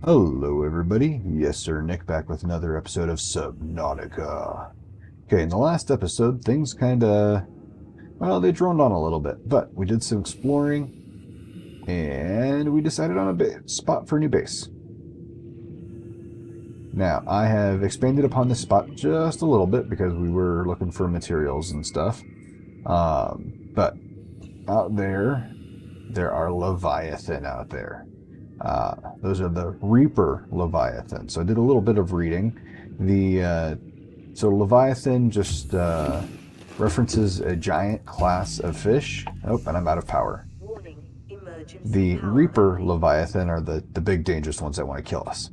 Hello everybody, yes sir, Nick back with another episode of Subnautica. Okay, in the last episode, things kinda, well, they droned on a little bit, but we did some exploring, and we decided on a spot for a new base. Now, I have expanded upon this spot just a little bit because we were looking for materials and stuff. But out there are Leviathan out there. Those are the Reaper Leviathan. So I did a little bit of reading. So Leviathan just references a giant class of fish. Oh, and I'm out of power. The Reaper Leviathan are the big dangerous ones that want to kill us.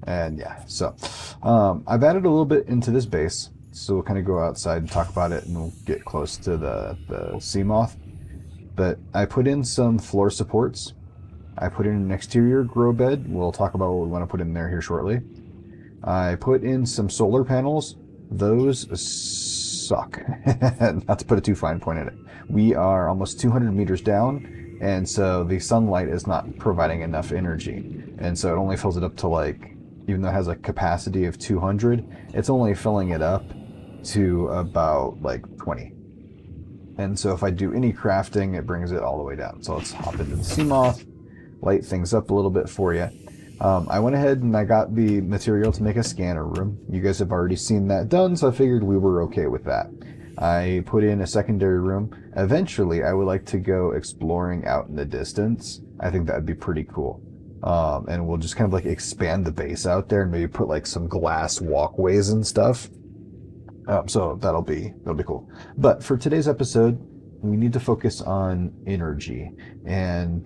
And yeah, so I've added a little bit into this base. So we'll kind of go outside and talk about it, and we'll get close to the sea moth. But I put in some floor supports. I put in an exterior grow bed. We'll talk about what we want to put in there here shortly. I put in some solar panels. Those suck. Not to put a too fine point in it. We are almost 200 meters down, and so the sunlight is not providing enough energy. And so it only fills it up to, like, even though it has a capacity of 200, it's only filling it up to about like 20. And so if I do any crafting, it brings it all the way down. So let's hop into the sea moth, light things up a little bit for you. I went ahead and I got the material to make a scanner room. You guys have already seen that done, so I figured we were okay with that. I put in a secondary room. Eventually, I would like to go exploring out in the distance. I think that would be pretty cool. And we'll just kind of like expand the base out there and maybe put like some glass walkways and stuff. So that'll be cool. But for today's episode, we need to focus on energy and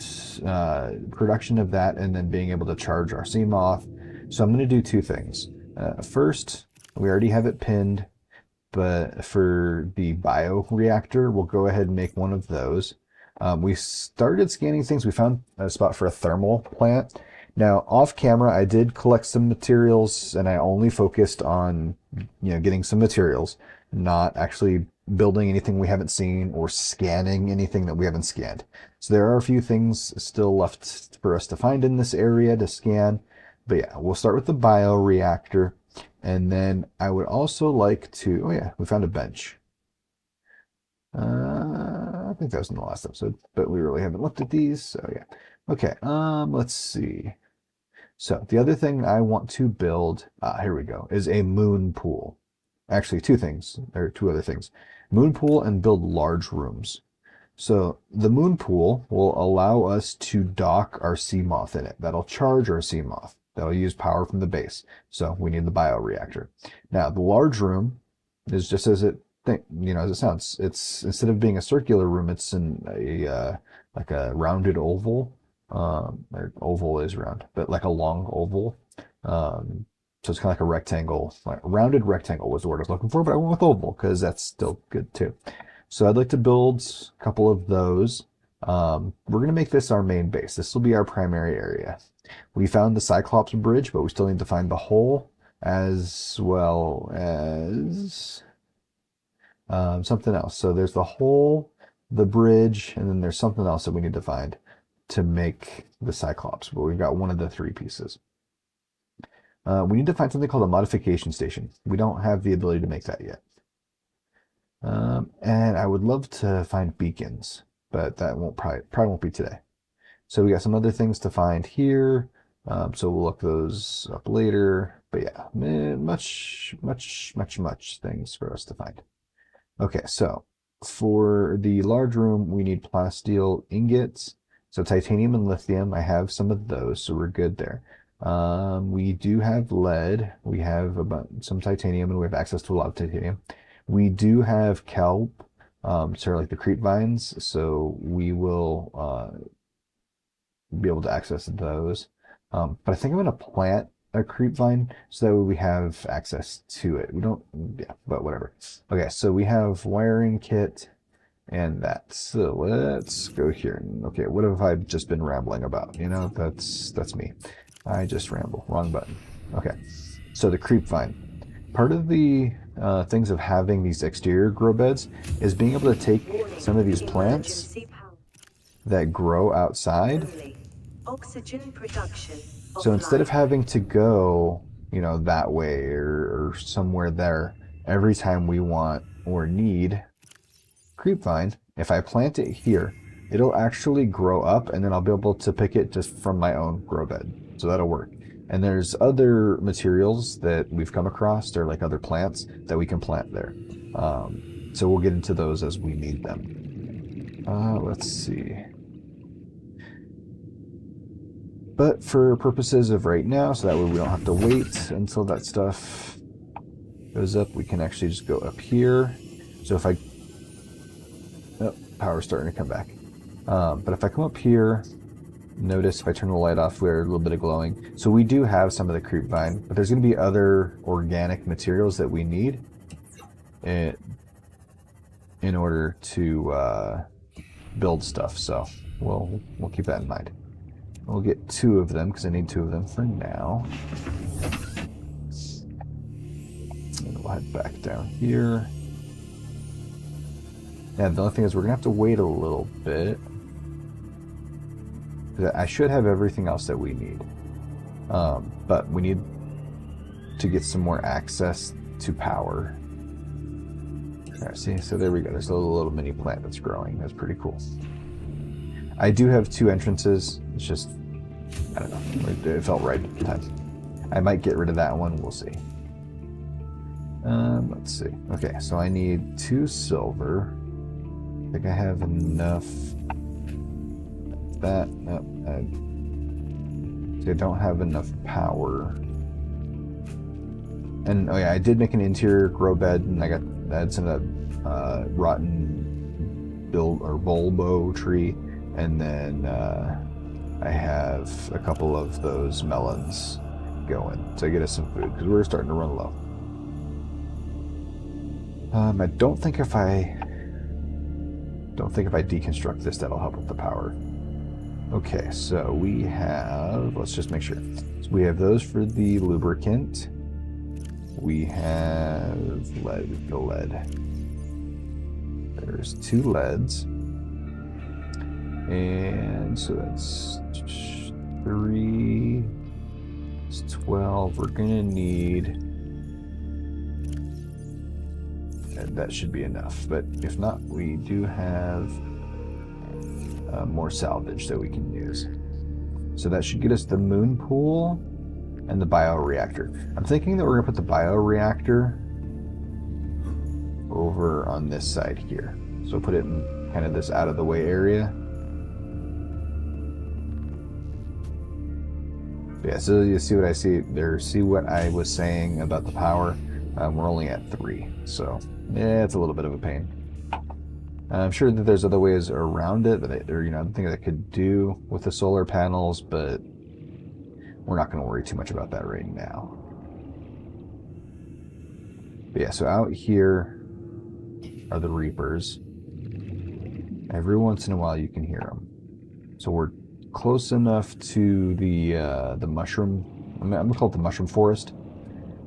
production of that, and then being able to charge our sea moth. So I'm going to do two things. First, we already have it pinned, but for the bioreactor, we'll go ahead and make one of those. We started scanning things. We found a spot for a thermal plant. Now, off camera, I did collect some materials, and I only focused on, getting some materials, not actually building anything we haven't seen or scanning anything that we haven't scanned. So there are a few things still left for us to find in this area to scan. But yeah, we'll start with the bioreactor, and then I would also like to, oh yeah, we found a bench. I think that was in the last episode, but we really haven't looked at these, so yeah. Okay, let's see. So the other thing I want to build, here we go, is a moon pool. Actually, two other things. Moon pool and build large rooms. So the moon pool will allow us to dock our sea moth in it. That'll charge our sea moth. That'll use power from the base. So we need the bioreactor. Now, the large room is just as it sounds. It's, instead of being a circular room, it's in like a rounded oval. Oval is round, but like a long oval. So it's kind of like a rectangle, like a rounded rectangle was the word I was looking for, but I went with oval because that's still good too. So I'd like to build a couple of those. We're going to make this our main base. This will be our primary area. We found the Cyclops bridge, but we still need to find the hole, as well as something else. So there's the hole, the bridge, and then there's something else that we need to find to make the Cyclops, but we've got one of the three pieces. We need to find something called a modification station. We don't have the ability to make that yet. And I would love to find beacons, but that probably won't be today. So we got some other things to find here. So we'll look those up later. But yeah, much things for us to find. Okay, so for the large room, we need plasteel ingots. So titanium and lithium, I have some of those, so we're good there. We do have lead. We have some titanium, and we have access to a lot of titanium. We do have kelp, sort of like the creep vines, so we will be able to access those. But I think I'm going to plant a creep vine so that way we have access to it. We don't, yeah, but whatever. Okay, so we have wiring kit and that. So let's go here. Okay, what have I just been rambling about? That's me. I just ramble. Wrong button. Okay, so the creep vine. Part of the things of having these exterior grow beds is being able to take some of these plants that grow outside. Oxygen production So instead of offline. having to go, you know, that way or somewhere there every time we want or need creepvine, if I plant it here, it'll actually grow up and then I'll be able to pick it just from my own grow bed. So that'll work. And there's other materials that we've come across, they're like other plants that we can plant there. So we'll get into those as we need them. Let's see. But for purposes of right now, so that way we don't have to wait until that stuff goes up, we can actually just go up here. So if I... Oh, power's starting to come back. But if I come up here, notice if I turn the light off, we're a little bit of glowing. So we do have some of the creepvine, but there's going to be other organic materials that we need in order to build stuff. So we'll keep that in mind. We'll get 2 of them because I need 2 of them for now. And we'll head back down here. Yeah, the only thing is we're going to have to wait a little bit. I should have everything else that we need. But we need to get some more access to power. Alright, see, so there we go. There's a little mini plant that's growing. That's pretty cool. I do have 2 entrances. It's just, I don't know. It felt right at the time. I might get rid of that one. We'll see. Let's see. Okay, so I need 2 silver. I think I have enough. That. Nope. I don't have enough power. And oh yeah, I did make an interior grow bed, and I had some of that rotten bulbo tree, and then I have a couple of those melons going to get us some food because we're starting to run low. I don't think if I deconstruct this that'll help with the power. Okay, so we have, let's just make sure. So we have those for the lubricant. We have lead, we go lead. There's 2 leads. And so that's 3, it's 12. We're gonna need, and that should be enough. But if not, we do have more salvage that we can use. So that should get us the moon pool and the bioreactor. I'm thinking that we're gonna put the bioreactor over on this side here. So put it in kind of this out of the way area. Yeah, so you see what I see there. See what I was saying about the power. We're only at 3, so yeah, it's a little bit of a pain. I'm sure that there's other ways around it that other things I could do with the solar panels, but we're not going to worry too much about that right now. But yeah, so out here are the reapers. Every once in a while you can hear them. So we're close enough to the mushroom. I'm gonna call it the mushroom forest.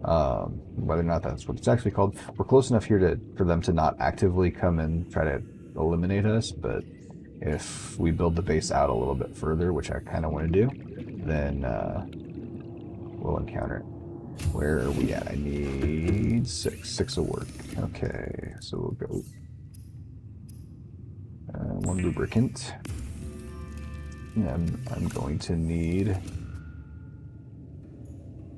Whether or not that's what it's actually called, we're close enough here for them to not actively come and try to eliminate us. But if we build the base out a little bit further, which I kind of want to do, then we'll encounter it. Where are we at? I need 6. 6 will work. Okay, so we'll go 1 lubricant. And I'm going to need,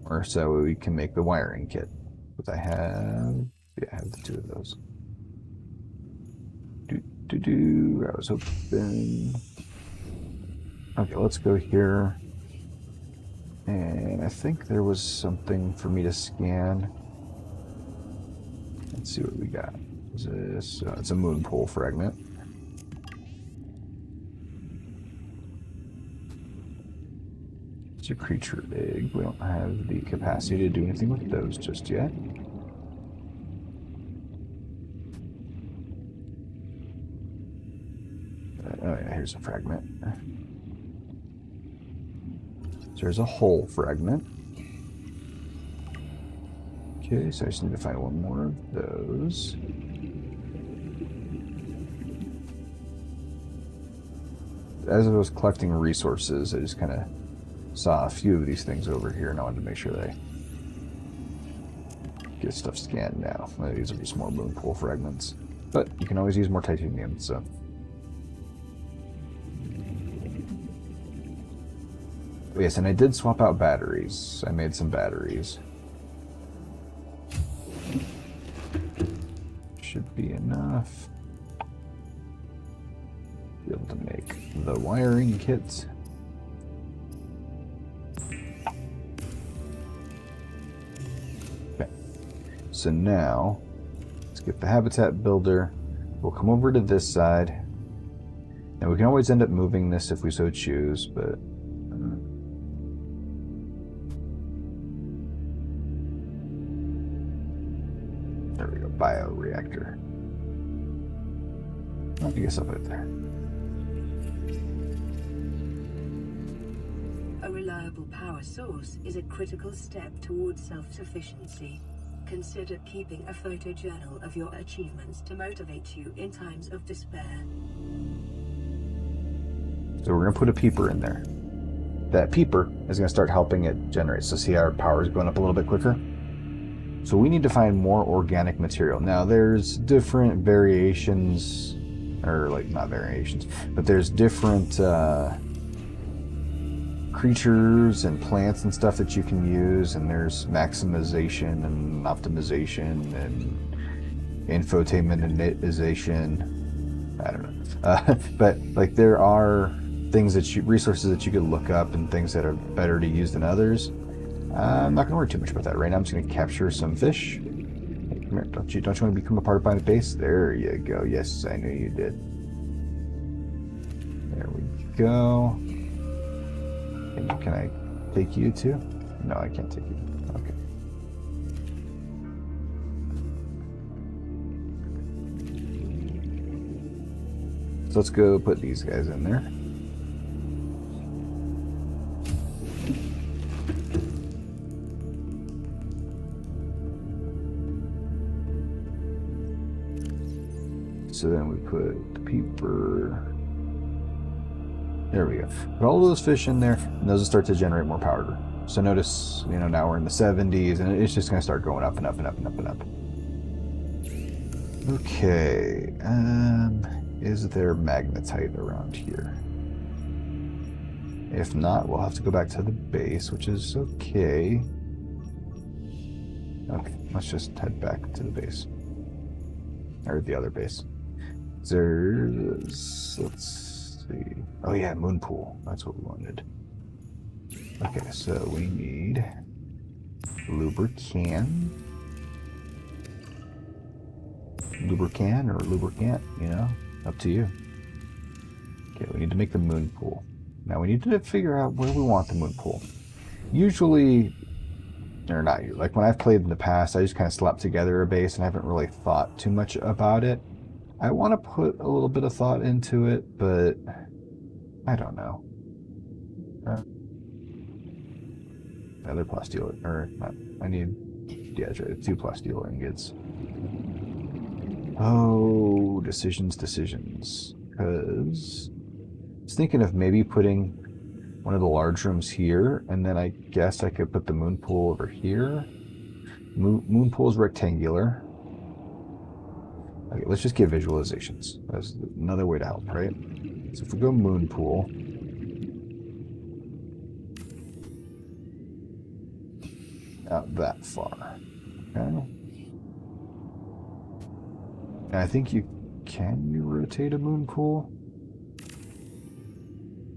or so we can make the wiring kit. But I have the 2 of those. I was hoping. Okay, let's go here. And I think there was something for me to scan. Let's see what we got. Is this? It's a moon pool fragment. It's a creature egg. We don't have the capacity to do anything with those just yet. Oh yeah, here's a fragment. So there's a whole fragment. Okay, so I just need to find one more of those. As I was collecting resources, I just kind of saw a few of these things over here, and I wanted to make sure that I get stuff scanned now. These are just more moon pool fragments. But you can always use more titanium, so... Yes, and I did swap out batteries. I made some batteries. Should be enough. Be able to make the wiring kit. Okay. So now, let's get the habitat builder. We'll come over to this side. Now we can always end up moving this if we so choose, but... there we go, bioreactor. I guess I'll put it there. A reliable power source is a critical step towards self-sufficiency. Consider keeping a photojournal of your achievements to motivate you in times of despair. So we're going to put a peeper in there. That peeper is going to start helping it generate. So see how our power is going up a little bit quicker? So we need to find more organic material. Now there's different variations, or like not variations, but there's different creatures and plants and stuff that you can use, and there's maximization and optimization and infotainmentization. I don't know. But like there are things that resources that you could look up and things that are better to use than others. I'm not going to worry too much about that right now. I'm just going to capture some fish. Hey, come here. Don't you want to become a part of my base? There you go. Yes, I knew you did. There we go. Can I take you too? No, I can't take you. Okay. So let's go put these guys in there. So then we put the peeper. There we go. Put all those fish in there, and those will start to generate more power. So notice, now we're in the 70s, and it's just going to start going up and up and up and up and up. Okay. Is there magnetite around here? If not, we'll have to go back to the base, which is okay. Okay, let's just head back to the base. Or the other base. Let's see. Oh yeah, moon pool. That's what we wanted. Okay, so we need lubricant. Lubricant or lubricant, up to you. Okay, we need to make the moon pool. Now we need to figure out where we want the moon pool. Usually, or not usually, like when I've played in the past, I just kind of slapped together a base and I haven't really thought too much about it. I want to put a little bit of thought into it, but I don't know. Another plasteel, or not, I need, yeah, that's right, 2 plasteel ingots. Oh, decisions. Because I was thinking of maybe putting one of the large rooms here, and then I guess I could put the moon pool over here. Moon pool is rectangular. Okay, let's just get visualizations. That's another way to help, right? So if we go moon pool, not that far. Okay. And I think can you rotate a moon pool?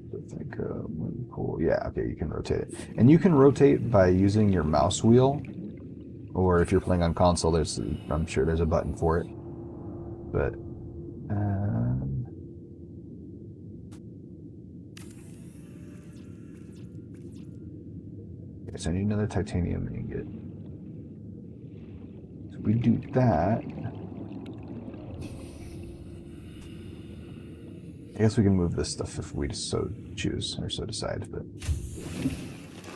I think moon pool. Yeah, okay, you can rotate it. And you can rotate by using your mouse wheel, or if you're playing on console, I'm sure there's a button for it. But okay, so I need another titanium ingot. So we do that. I guess we can move this stuff if we so choose or so decide. But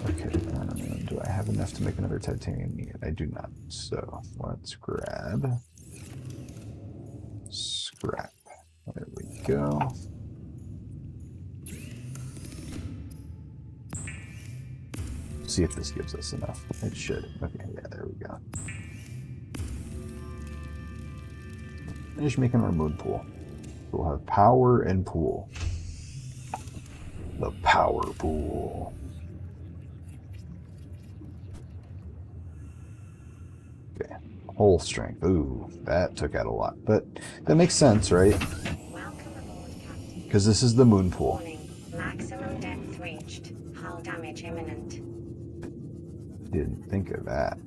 okay, and do I have enough to make another titanium yet? I do not. So let's grab scrap. There we go. See if this gives us enough. It should. Okay, yeah, there we go. Finish making our moon pool. We'll have power and pool. The power pool. Okay. Whole strength. Ooh, that took out a lot. But that makes sense, right? Because this is the moon pool. Warning. Maximum depth reached. Hull damage imminent. Didn't think of that.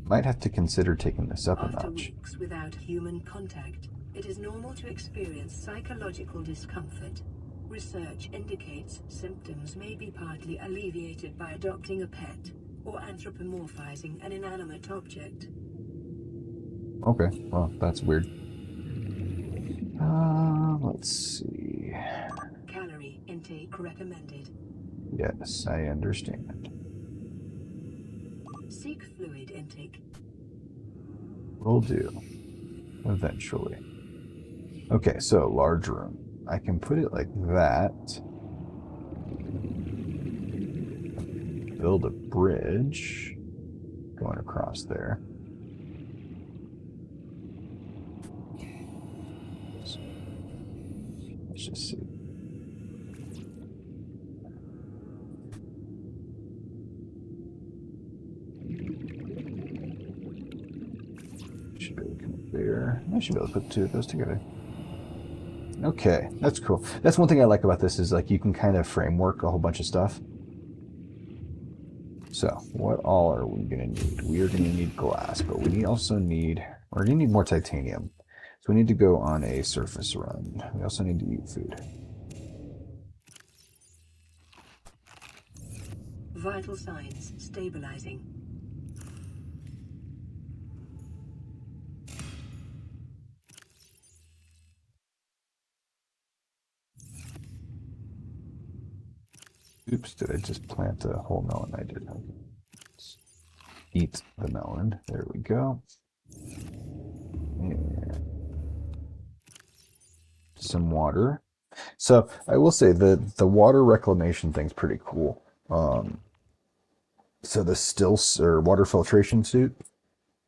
Might have to consider taking this up a After notch. weeks without human contact, it is normal to experience psychological discomfort. Research indicates symptoms may be partly alleviated by adopting a pet or anthropomorphizing an inanimate object. Okay, well, that's weird. Let's see. Calorie intake recommended. Yes, I understand. Seek fluid intake. Will do. Eventually. Okay, so large room. I can put it like that. Build a bridge going across there. Let's just see. Should be able to come up there. I should be able to put two of those together. Okay, that's cool. That's one thing I like about this is like you can kind of framework a whole bunch of stuff. So, what all are we going to need? We are going to need glass, but we're going to need more titanium. So we need to go on a surface run. We also need to eat food. Vital signs stabilizing. Oops, did I just plant a whole melon? I did. Okay. Let's eat the melon. There we go. And some water. So I will say that the water reclamation thing's pretty cool. So the or water filtration suit,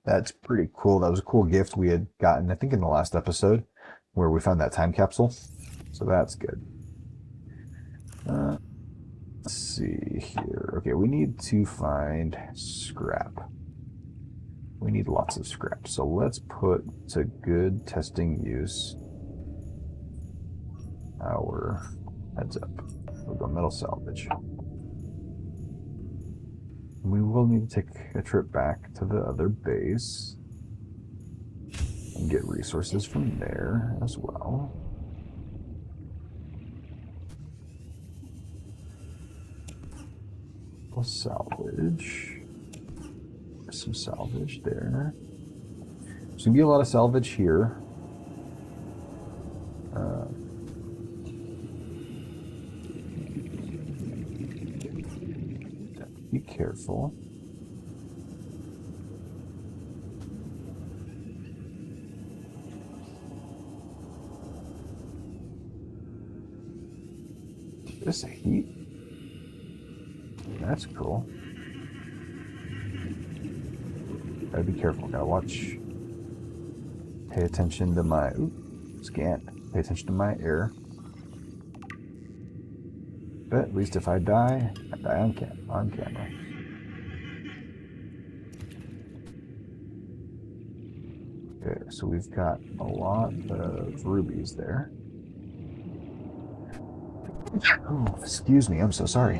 that's pretty cool. That was a cool gift we had gotten, I think, in the last episode where we found that time capsule. So that's good. Let's see here. Okay, we need to find scrap. We need lots of scrap. So let's put to good testing use our heads up. We'll go metal salvage. We will need to take a trip back to the other base and get resources from there as well. We'll salvage. There's some salvage there. There's gonna be a lot of salvage here. Be careful. This heat. That's cool. Gotta be careful. Gotta watch. Pay attention to my scan. Pay attention to my air. But at least if I die on camera. Okay, so we've got a lot of rubies there. Oh, excuse me, I'm so sorry.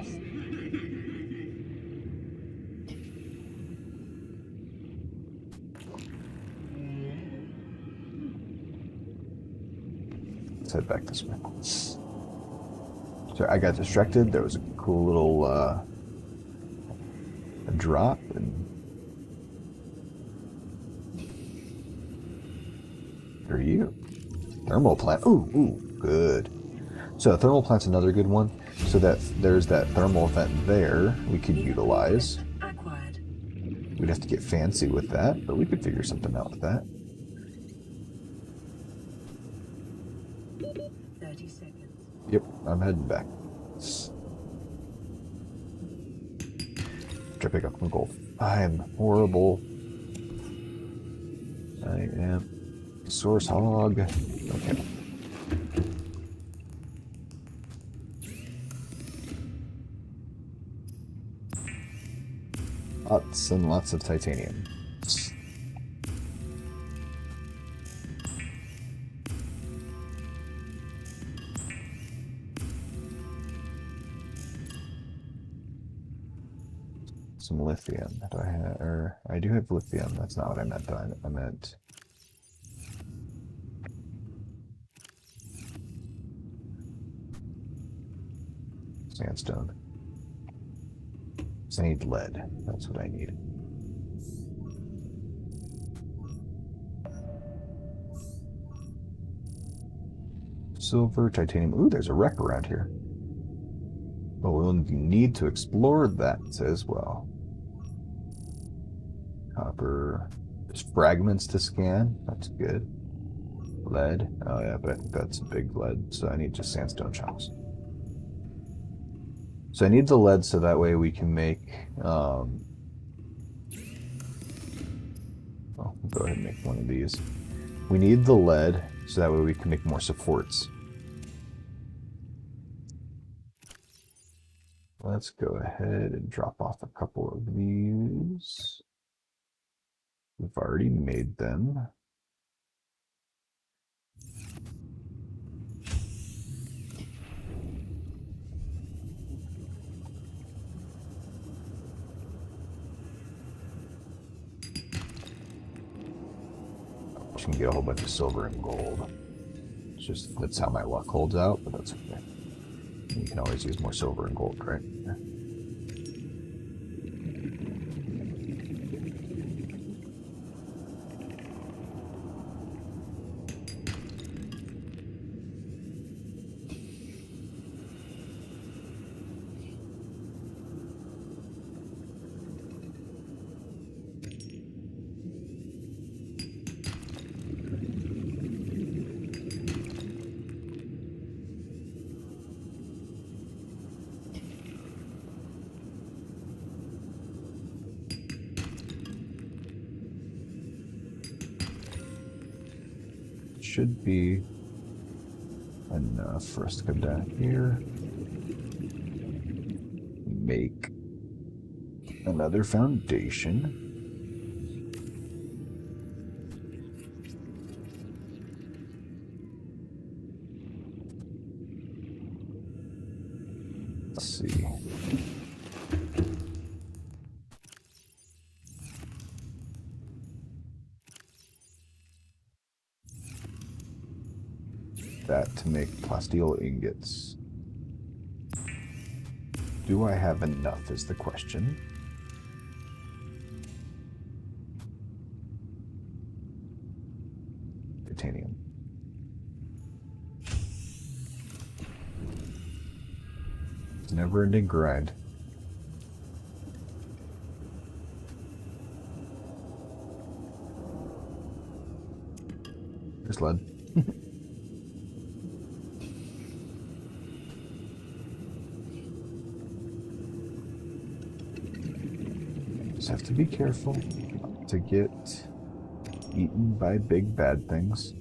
Let's head back this way. So I got distracted. There was a cool little a drop, and are you? Thermal plant. Ooh, good. So thermal plant's another good one. So that there's that thermal vent there we could utilize. Acquired. We'd have to get fancy with that, but we could figure something out with that. 30 seconds. Yep, I'm heading back. Try to pick up some gold. I am horrible. I am source hog. Okay. Lots and lots of titanium. Some lithium. Do I have, or I do have lithium. That's not what I meant, though. I meant sandstone. So I need lead. That's what I need. Silver, titanium. Ooh, there's a wreck around here. But we'll need to explore that as well. Copper. There's fragments to scan. That's good. Lead. Oh yeah, but I think that's a big lead, so I need just sandstone chunks. So I need the lead so that way we can make, I'll go ahead and make one of these. We need the lead so that way we can make more supports. Let's go ahead and drop off a couple of these. We've already made them. You can get a whole bunch of silver and gold. It's just, that's how my luck holds out, but that's okay. You can always use more silver and gold, right? Should be enough for us to come down here, make another foundation. Let's see. That to make plasteel ingots. Do I have enough is the question. Titanium. It's a never-ending grind. There's lead. Just have to be careful not to get eaten by big bad things.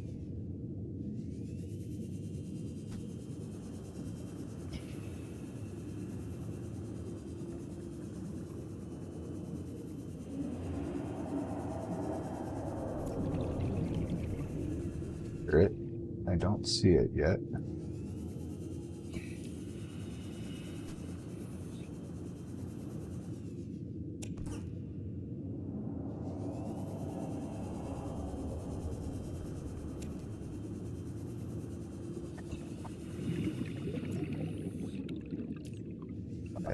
It. I don't see it yet.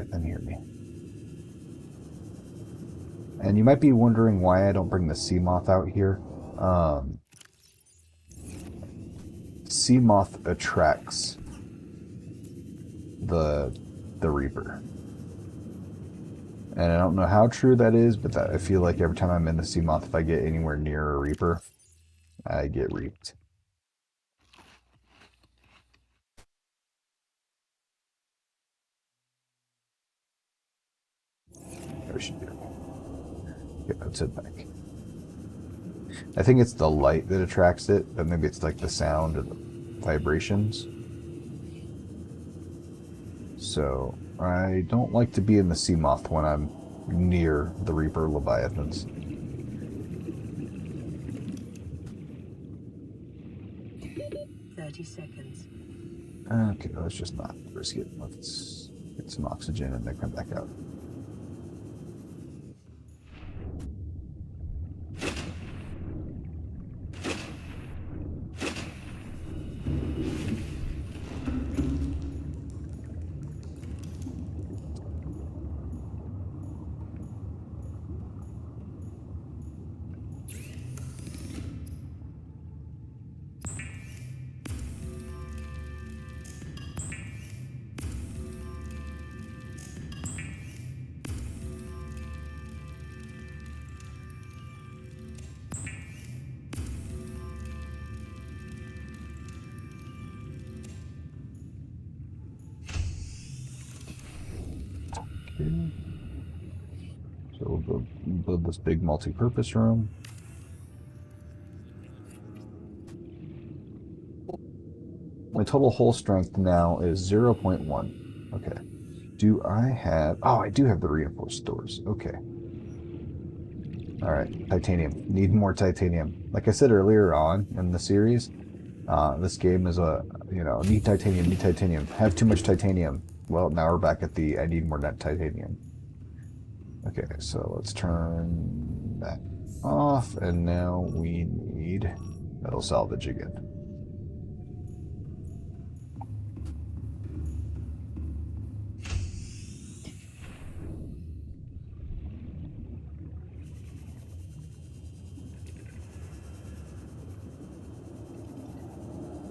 Then hear me. And you might be wondering why I don't bring the sea moth out here. sea moth attracts the Reaper. And I don't know how true that is, but that, I feel like every time I'm in the sea moth, if I get anywhere near a Reaper, I get reaped. There should be. Okay, let's head back. I think it's the light that attracts it, but maybe it's like the sound or the vibrations. So I don't like to be in the sea moth when I'm near the Reaper Leviathans. Seconds. Okay, let's just not risk it. Let's get some oxygen and then come back out. Okay. So we'll build this big multi-purpose room. My total hull strength now is 0.1. Okay. Do I have... Oh, I do have the reinforced doors. Okay. Alright, titanium. Need more titanium. Like I said earlier on in the series, this game is a, need titanium, need titanium. Have too much titanium. Well, now we're back at the I need more net titanium. Okay, so let's turn that off, and now we need metal salvage again.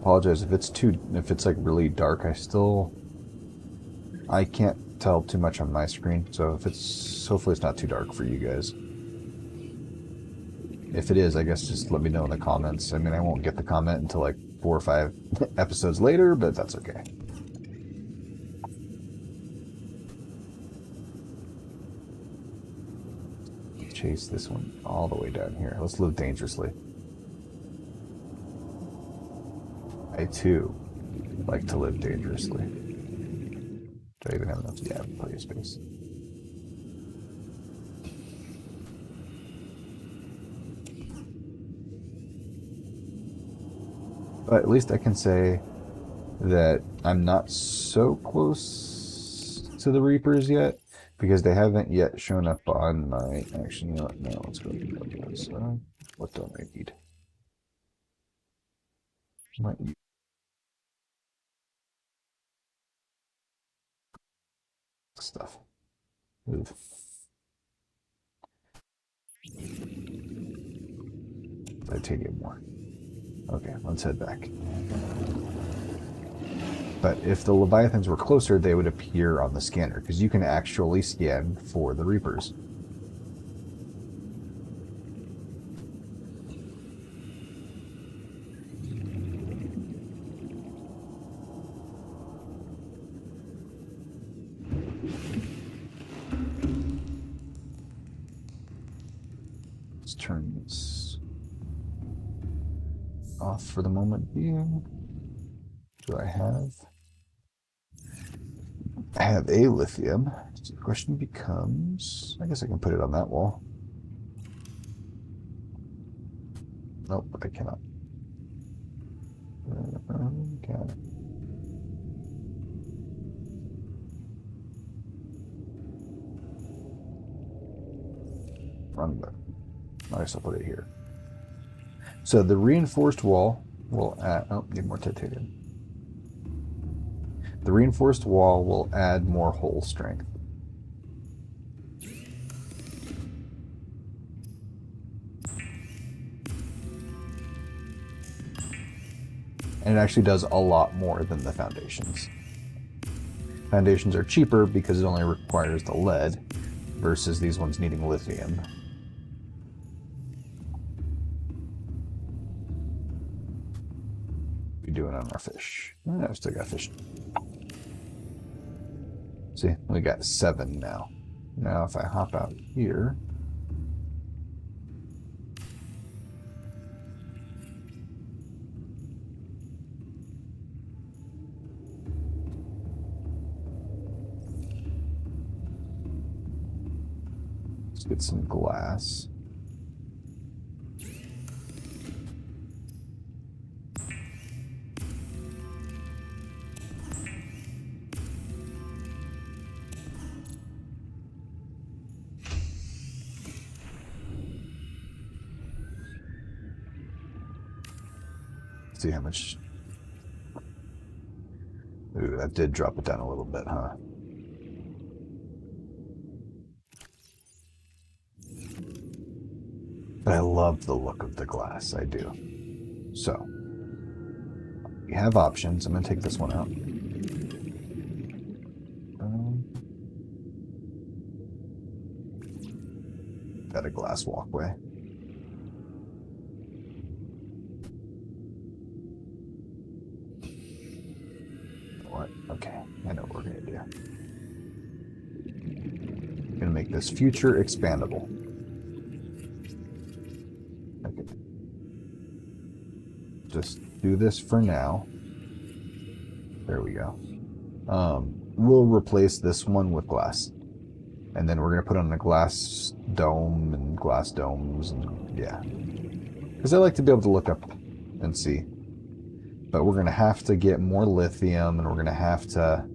Apologize if it's like really dark. I can't tell too much on my screen, so hopefully it's not too dark for you guys. If it is, I guess just let me know in the comments. I mean, I won't get the comment until like 4 or 5 episodes later, but that's okay. Chase this one all the way down here. Let's live dangerously. I too like to live dangerously. Do I even have enough? Yeah, I have plenty of space. But at least I can say that I'm not so close to the Reapers yet, because they haven't yet shown up on my... Actually, you know what? No, let's go to this. What don't I need? Might use stuff. Move. Titanium more. Okay, let's head back. But if the Leviathans were closer, they would appear on the scanner, because you can actually scan for the Reapers. Let's turn this off for the moment being. Do I have? I have a lithium. So the question becomes, I guess I can put it on that wall. Nope, I cannot. Okay. Wrong button. I guess I'll put it here. So the reinforced wall will add... Oh, need more titanium. The reinforced wall will add more hull strength. And it actually does a lot more than the foundations. Foundations are cheaper because it only requires the lead, versus these ones needing lithium. What are we doing on our fish? I've still got fish. See, we got 7 now. Now if I hop out here, let's get some glass. See how much. Ooh, that did drop it down a little bit, huh? But I love the look of the glass. I do. So, we have options. I'm going to take this one out. Got a glass walkway. What? Okay, I know what we're going to do. I'm going to make this future expandable. Okay. Just do this for now. There we go. We'll replace this one with glass. And then we're going to put on a glass dome and glass domes, and yeah. Because I like to be able to look up and see. But we're going to have to get more lithium, and we're going to have to...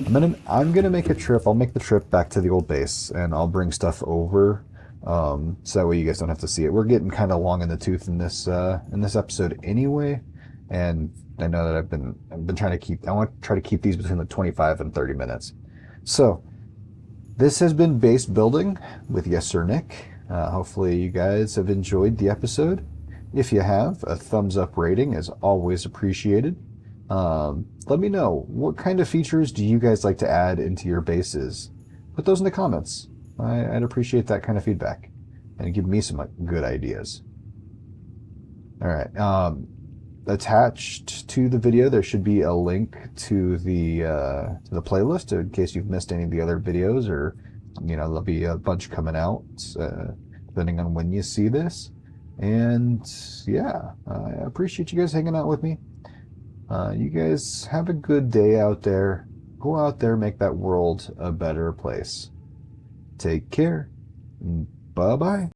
I'm gonna make a trip. I'll make the trip back to the old base, and I'll bring stuff over, so that way you guys don't have to see it. We're getting kind of long in the tooth in this episode anyway, and I know that I've been trying to keep. I want to try to keep these between like 25 and 30 minutes. So this has been base building with Yes Sir Nick. Hopefully you guys have enjoyed the episode. If you have, a thumbs up rating is always appreciated. Let me know, what kind of features do you guys like to add into your bases? Put those in the comments. I'd appreciate that kind of feedback, and give me some good ideas. All right. Attached to the video, there should be a link to the playlist in case you've missed any of the other videos, or there'll be a bunch coming out depending on when you see this. And yeah, I appreciate you guys hanging out with me. You guys have a good day out there. Go out there, make that world a better place. Take care. Bye-bye.